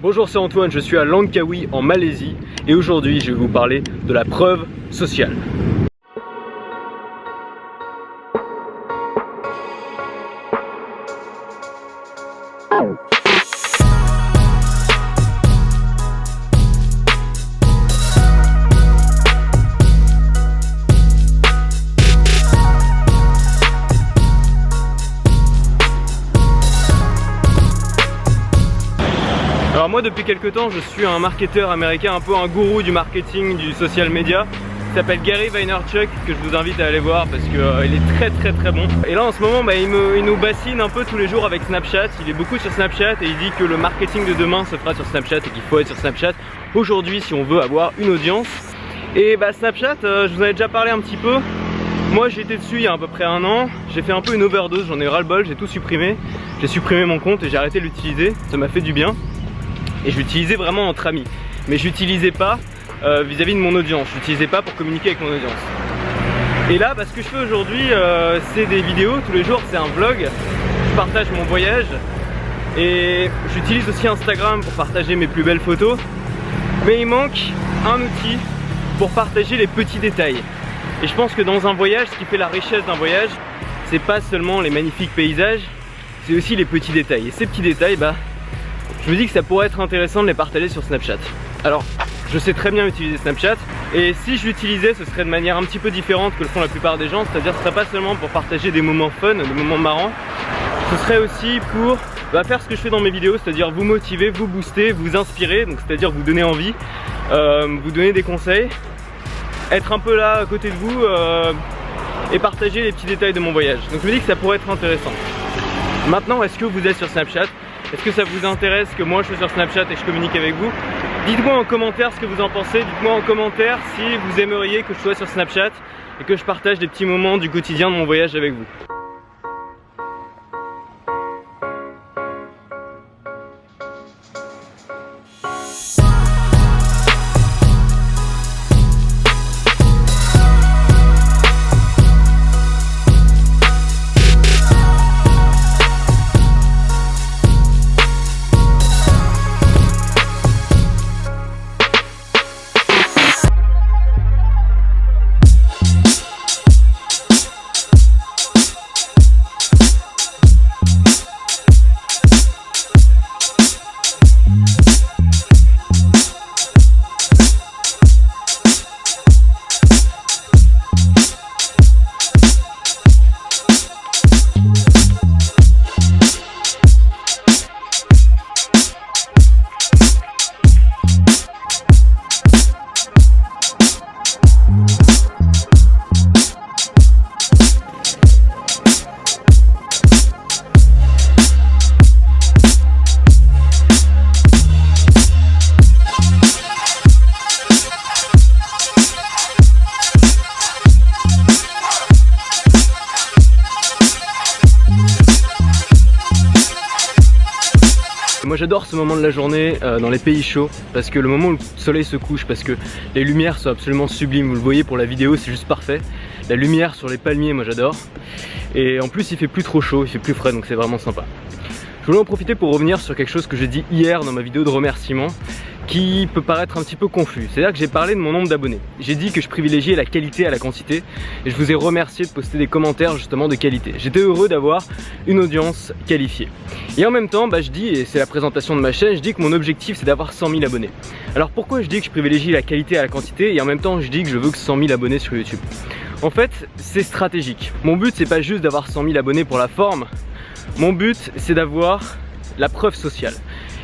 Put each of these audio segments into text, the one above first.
Bonjour, c'est Antoine, je suis à Langkawi en Malaisie et aujourd'hui je vais vous parler de la preuve sociale. Alors moi depuis quelques temps je suis un marketeur américain, un peu un gourou du marketing, du social media. Il s'appelle Gary Vaynerchuk, que je vous invite à aller voir parce qu'il est très bon. Et là en ce moment il nous bassine un peu tous les jours avec Snapchat. Il est beaucoup sur Snapchat et il dit que le marketing de demain se fera sur Snapchat et qu'il faut être sur Snapchat aujourd'hui si on veut avoir une audience. Et Snapchat, je vous en ai déjà parlé un petit peu. Moi j'ai été dessus il y a à peu près un an. J'ai fait un peu une overdose, j'en ai ras-le-bol, j'ai tout supprimé. J'ai supprimé mon compte et j'ai arrêté de l'utiliser, ça m'a fait du bien. Et je l'utilisais vraiment entre amis. Mais je l'utilisais pas vis-à-vis de mon audience. Je l'utilisais pas pour communiquer avec mon audience. Et là, ce que je fais aujourd'hui, c'est des vidéos tous les jours, c'est un vlog. Je partage mon voyage. Et j'utilise aussi Instagram pour partager mes plus belles photos. Mais il manque un outil pour partager les petits détails. Et je pense que dans un voyage, ce qui fait la richesse d'un voyage, c'est pas seulement les magnifiques paysages, c'est aussi les petits détails. Et ces petits détails, je me dis que ça pourrait être intéressant de les partager sur Snapchat. Alors, je sais très bien utiliser Snapchat et si je l'utilisais, ce serait de manière un petit peu différente que le font la plupart des gens. C'est-à-dire que ce serait pas seulement pour partager des moments fun, des moments marrants. Ce serait aussi pour faire ce que je fais dans mes vidéos, c'est-à-dire vous motiver, vous booster, vous inspirer, donc c'est-à-dire vous donner envie, vous donner des conseils, être un peu là à côté de vous et partager les petits détails de mon voyage. Donc je me dis que ça pourrait être intéressant. Maintenant, est-ce que vous êtes sur Snapchat ? Est-ce que ça vous intéresse que moi je sois sur Snapchat et que je communique avec vous? Dites-moi en commentaire ce que vous en pensez. Dites-moi en commentaire si vous aimeriez que je sois sur Snapchat et que je partage des petits moments du quotidien de mon voyage avec vous. Moi j'adore ce moment de la journée dans les pays chauds parce que le moment où le soleil se couche, parce que les lumières sont absolument sublimes, vous le voyez pour la vidéo c'est juste parfait. La lumière sur les palmiers moi j'adore et en plus il fait plus trop chaud, il fait plus frais donc c'est vraiment sympa. Je voulais en profiter pour revenir sur quelque chose que j'ai dit hier dans ma vidéo de remerciement qui peut paraître un petit peu confus. C'est-à-dire que j'ai parlé de mon nombre d'abonnés. J'ai dit que je privilégiais la qualité à la quantité et je vous ai remercié de poster des commentaires justement de qualité. J'étais heureux d'avoir une audience qualifiée. Et en même temps, je dis, et c'est la présentation de ma chaîne, je dis que mon objectif c'est d'avoir 100 000 abonnés. Alors pourquoi je dis que je privilégie la qualité à la quantité et en même temps je dis que je veux que 100 000 abonnés sur YouTube? En fait, c'est stratégique. Mon but c'est pas juste d'avoir 100 000 abonnés pour la forme. Mon but c'est d'avoir la preuve sociale.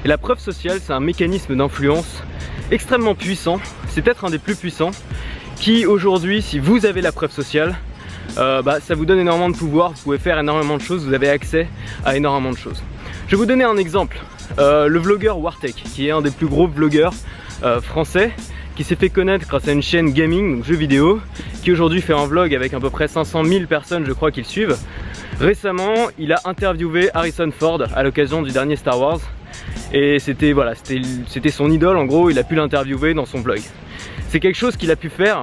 Et la preuve sociale, c'est un mécanisme d'influence extrêmement puissant, c'est peut-être un des plus puissants, qui aujourd'hui, si vous avez la preuve sociale, ça vous donne énormément de pouvoir, vous pouvez faire énormément de choses, vous avez accès à énormément de choses. Je vais vous donner un exemple, le vlogueur Wartech, qui est un des plus gros vlogueurs français, qui s'est fait connaître grâce à une chaîne gaming, donc jeux vidéo, qui aujourd'hui fait un vlog avec à peu près 500 000 personnes je crois qui le suivent. Récemment, il a interviewé Harrison Ford à l'occasion du dernier Star Wars. Et c'était son idole en gros, il a pu l'interviewer dans son vlog. C'est quelque chose qu'il a pu faire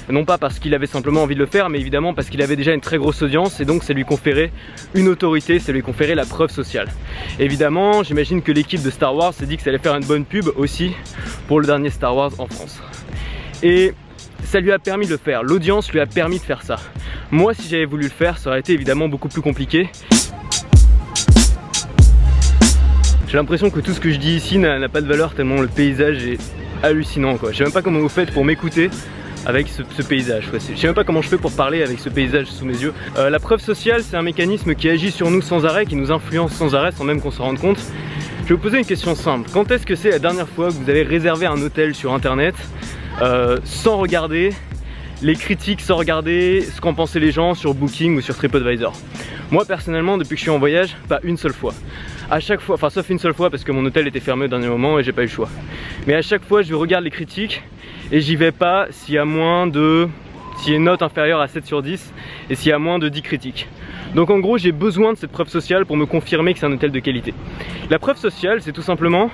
Non pas parce qu'il avait simplement envie de le faire, mais évidemment parce qu'il avait déjà une très grosse audience et donc ça lui conférait une autorité, ça lui conférait la preuve sociale. Évidemment, j'imagine que l'équipe de Star Wars s'est dit que ça allait faire une bonne pub aussi pour le dernier Star Wars en France. Et ça lui a permis de le faire, l'audience lui a permis de faire ça. Moi, si j'avais voulu le faire, ça aurait été évidemment beaucoup plus compliqué. J'ai l'impression que tout ce que je dis ici n'a pas de valeur tellement le paysage est hallucinant quoi. Je sais même pas comment vous faites pour m'écouter avec ce paysage. Je sais même pas comment je fais pour parler avec ce paysage sous mes yeux. La preuve sociale, c'est un mécanisme qui agit sur nous sans arrêt, qui nous influence sans arrêt sans même qu'on s'en rende compte. Je vais vous poser une question simple. Quand est-ce que c'est la dernière fois que vous avez réservé un hôtel sur internet sans regarder les critiques, sans regarder ce qu'en pensaient les gens sur Booking ou sur TripAdvisor? Moi personnellement, depuis que je suis en voyage, pas une seule fois. À chaque fois, enfin sauf une seule fois parce que mon hôtel était fermé au dernier moment et j'ai pas eu le choix. Mais à chaque fois je regarde les critiques et j'y vais pas s'il y a s'il y a une note inférieure à 7 sur 10 et s'il y a moins de 10 critiques. Donc en gros j'ai besoin de cette preuve sociale pour me confirmer que c'est un hôtel de qualité. La preuve sociale c'est tout simplement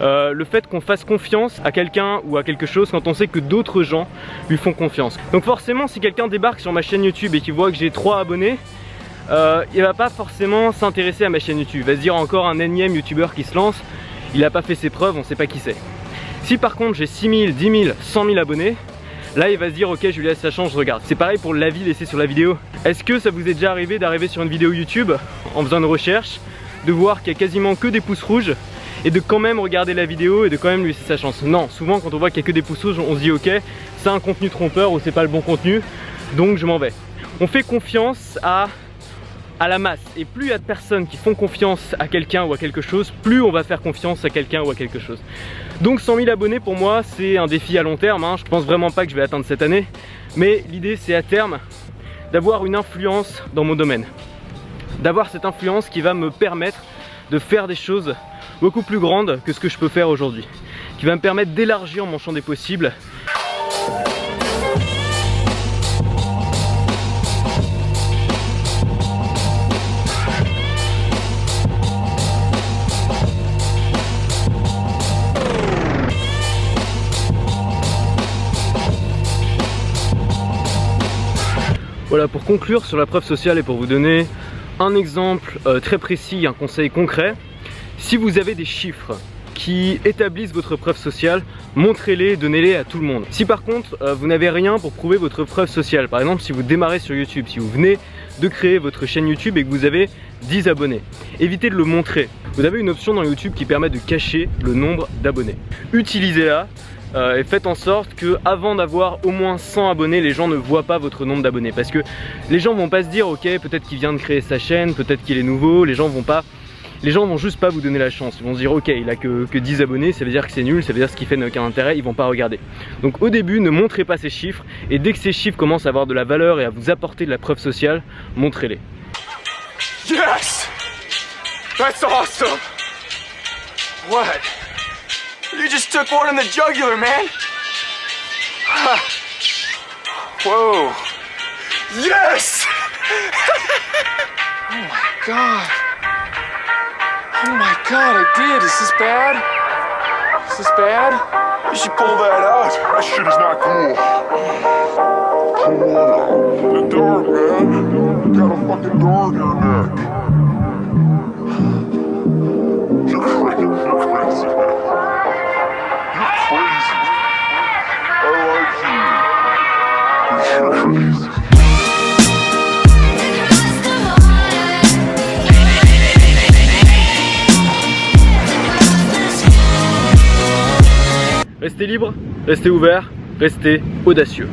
le fait qu'on fasse confiance à quelqu'un ou à quelque chose quand on sait que d'autres gens lui font confiance. Donc forcément si quelqu'un débarque sur ma chaîne YouTube et qu'il voit que j'ai 3 abonnés, il va pas forcément s'intéresser à ma chaîne YouTube. Il va se dire encore un énième youtubeur qui se lance, il a pas fait ses preuves, on sait pas qui c'est. Si par contre j'ai 6 000, 10 000, 100 000 abonnés, là il va se dire ok je lui laisse sa chance, je regarde. C'est pareil pour l'avis laissé sur la vidéo. Est-ce que ça vous est déjà arrivé d'arriver sur une vidéo YouTube en faisant une recherche, de voir qu'il y a quasiment que des pouces rouges et de quand même regarder la vidéo et de quand même lui laisser sa chance? Non, souvent quand on voit qu'il n'y a que des pouces rouges, on se dit ok c'est un contenu trompeur ou c'est pas le bon contenu, donc je m'en vais. On fait confiance à la masse, et plus il y a de personnes qui font confiance à quelqu'un ou à quelque chose, plus on va faire confiance à quelqu'un ou à quelque chose. Donc 100 000 abonnés pour moi c'est un défi à long terme, hein. Je pense vraiment pas que je vais atteindre cette année, mais l'idée c'est à terme d'avoir une influence dans mon domaine, d'avoir cette influence qui va me permettre de faire des choses beaucoup plus grandes que ce que je peux faire aujourd'hui, qui va me permettre d'élargir mon champ des possibles. Voilà, pour conclure sur la preuve sociale et pour vous donner un exemple très précis, un conseil concret, si vous avez des chiffres qui établissent votre preuve sociale, montrez-les, donnez-les à tout le monde. Si par contre vous n'avez rien pour prouver votre preuve sociale, par exemple si vous démarrez sur YouTube, si vous venez de créer votre chaîne YouTube et que vous avez 10 abonnés, évitez de le montrer. Vous avez une option dans YouTube qui permet de cacher le nombre d'abonnés. Utilisez-la. Et faites en sorte que avant d'avoir au moins 100 abonnés, les gens ne voient pas votre nombre d'abonnés, parce que les gens vont pas se dire ok peut-être qu'il vient de créer sa chaîne, peut-être qu'il est nouveau. Les gens vont juste pas vous donner la chance. Ils vont se dire ok il a que 10 abonnés, ça veut dire que c'est nul, ça veut dire ce qu'il fait n'a aucun intérêt, ils vont pas regarder. Donc au début ne montrez pas ces chiffres, et dès que ces chiffres commencent à avoir de la valeur et à vous apporter de la preuve sociale, montrez-les. Yes! That's awesome! What? You just took one in the jugular, man! Whoa! Yes! Oh my god! Oh my god, I did! Is this bad? Is this bad? You should pull that out! That shit is not cool! Pull what out? The dog, man! You got a fucking dog in your neck! You're crazy, man! Crazy. I like you. You're crazy. Restez libre, restez ouvert, restez audacieux.